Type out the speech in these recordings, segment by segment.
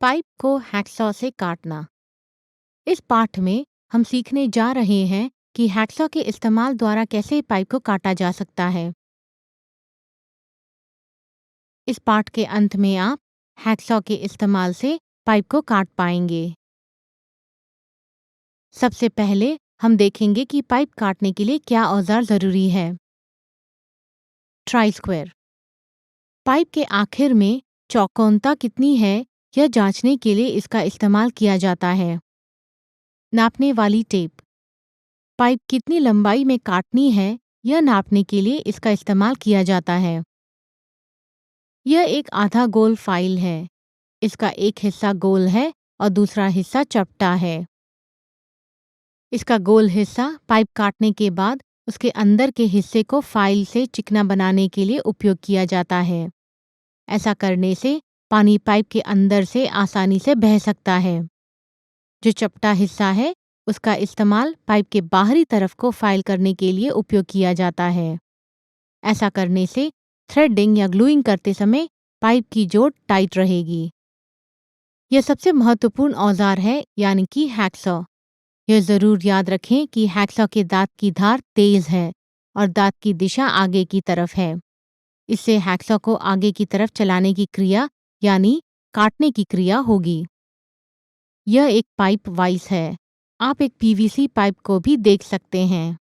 Pipe को hacksaw से काटना। इस पाठ में हम सीखने जा रहे हैं कि हैक्सॉ के इस्तेमाल द्वारा कैसे पाइप को काटा जा सकता है। इस पाठ के अंत में आप हैक्सॉ के इस्तेमाल से पाइप को काट पाएंगे। सबसे पहले हम देखेंगे कि पाइप काटने के लिए क्या औजार ज़रूरी है। Try square. पाइप के आखिर में चौकोनता कितनी है यह जांचने के लिए इसका इस्तेमाल किया जाता है। नापने वाली टेप। पाइप कितनी लंबाई में काटनी है यह नापने के लिए इसका इस्तेमाल किया जाता है। यह एक आधा गोल फाइल है। इसका एक हिस्सा गोल है और दूसरा हिस्सा चपटा है। इसका गोल हिस्सा पाइप काटने के बाद उसके अंदर के हिस्से को फाइल से चिकना बनाने के लिए उपयोग किया जाता है। ऐसा करने से पानी पाइप के अंदर से आसानी से बह सकता है। जो चपटा हिस्सा है उसका इस्तेमाल पाइप के बाहरी तरफ को फाइल करने के लिए उपयोग किया जाता है। ऐसा करने से थ्रेडिंग या ग्लूइंग करते समय पाइप की जोड़ टाइट रहेगी। यह सबसे महत्वपूर्ण औजार है यानी कि हैक्सॉ। यह ज़रूर याद रखें कि हैक्सॉ के दांत की धार तेज है और दांत की दिशा आगे की तरफ है। इससे हैक्सॉ को आगे की तरफ चलाने की क्रिया यानी काटने की क्रिया होगी। यह एक पाइप वाइस है। आप एक पीवीसी पाइप को भी देख सकते हैं।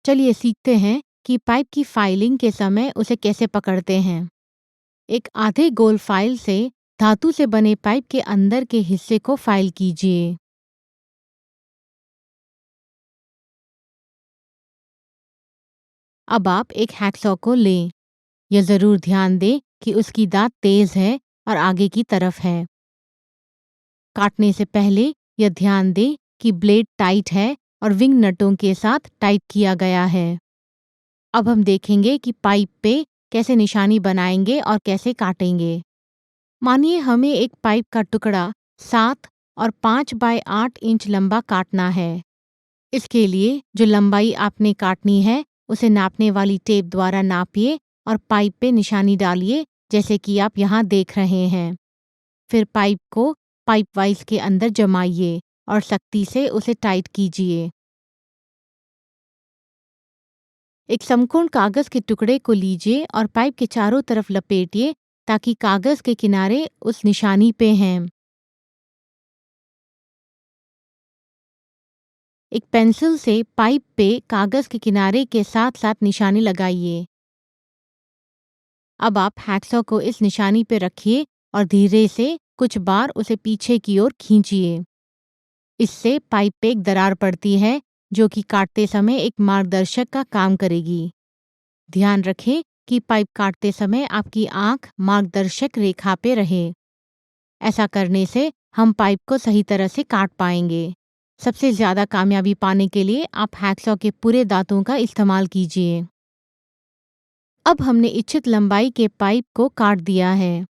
चलिए सीखते हैं कि पाइप की फाइलिंग के समय उसे कैसे पकड़ते हैं। एक आधे गोल फाइल से धातु से बने पाइप के अंदर के हिस्से को फाइल कीजिए। अब आप एक हैक्सॉ को लें। यह ज़रूर ध्यान दें कि उसकी दांत तेज है और आगे की तरफ है। काटने से पहले यह ध्यान दें कि ब्लेड टाइट है और विंग नटों के साथ टाइट किया गया है। अब हम देखेंगे कि पाइप पे कैसे निशानी बनाएंगे और कैसे काटेंगे। मानिए हमें एक पाइप का टुकड़ा 7 और 5 बाय 8 इंच लंबा काटना है। इसके लिए जो लंबाई आपने काटनी है उसे नापने वाली टेप द्वारा नापिए और पाइप पे निशानी डालिए जैसे कि आप यहाँ देख रहे हैं। फिर पाइप को पाइप वाइस के अंदर जमाइए और सख्ती से उसे टाइट कीजिए। एक समकोण कागज के टुकड़े को लीजिए और पाइप के चारों तरफ लपेटिए ताकि कागज के किनारे उस निशानी पे हैं। एक पेंसिल से पाइप पे कागज के किनारे के साथ साथ निशानी लगाइए। अब आप हैक्सॉ को इस निशानी पे रखिए और धीरे से कुछ बार उसे पीछे की ओर खींचिए। इससे पाइप पे एक दरार पड़ती है जो कि काटते समय एक मार्गदर्शक का काम करेगी। ध्यान रखें कि पाइप काटते समय आपकी आंख मार्गदर्शक रेखा पे रहे। ऐसा करने से हम पाइप को सही तरह से काट पाएंगे। सबसे ज़्यादा कामयाबी पाने के लिए आप हैक्सॉ के पूरे दांतों का इस्तेमाल कीजिए। अब हमने इच्छित लंबाई के पाइप को काट दिया है।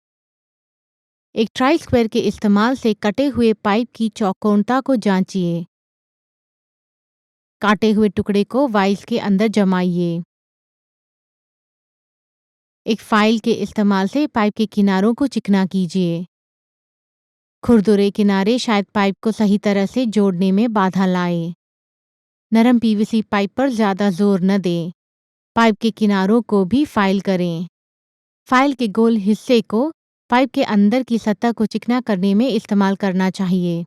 एक ट्राई स्क्वायर के इस्तेमाल से कटे हुए पाइप की चौकोनता को जांचिए। काटे हुए टुकड़े को वाइस के अंदर जमाइए। एक फाइल के इस्तेमाल से पाइप के किनारों को चिकना कीजिए। खुरदुरे किनारे शायद पाइप को सही तरह से जोड़ने में बाधा लाए। नरम पीवीसी पाइप पर ज़्यादा जोर न दें। पाइप के किनारों को भी फाइल करें। फाइल के गोल हिस्से को पाइप के अंदर की सतह को चिकना करने में इस्तेमाल करना चाहिए।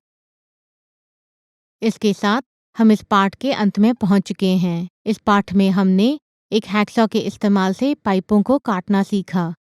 इसके साथ हम इस पाठ के अंत में पहुंच चुके हैं। इस पाठ में हमने एक हैक्सॉ के इस्तेमाल से पाइपों को काटना सीखा।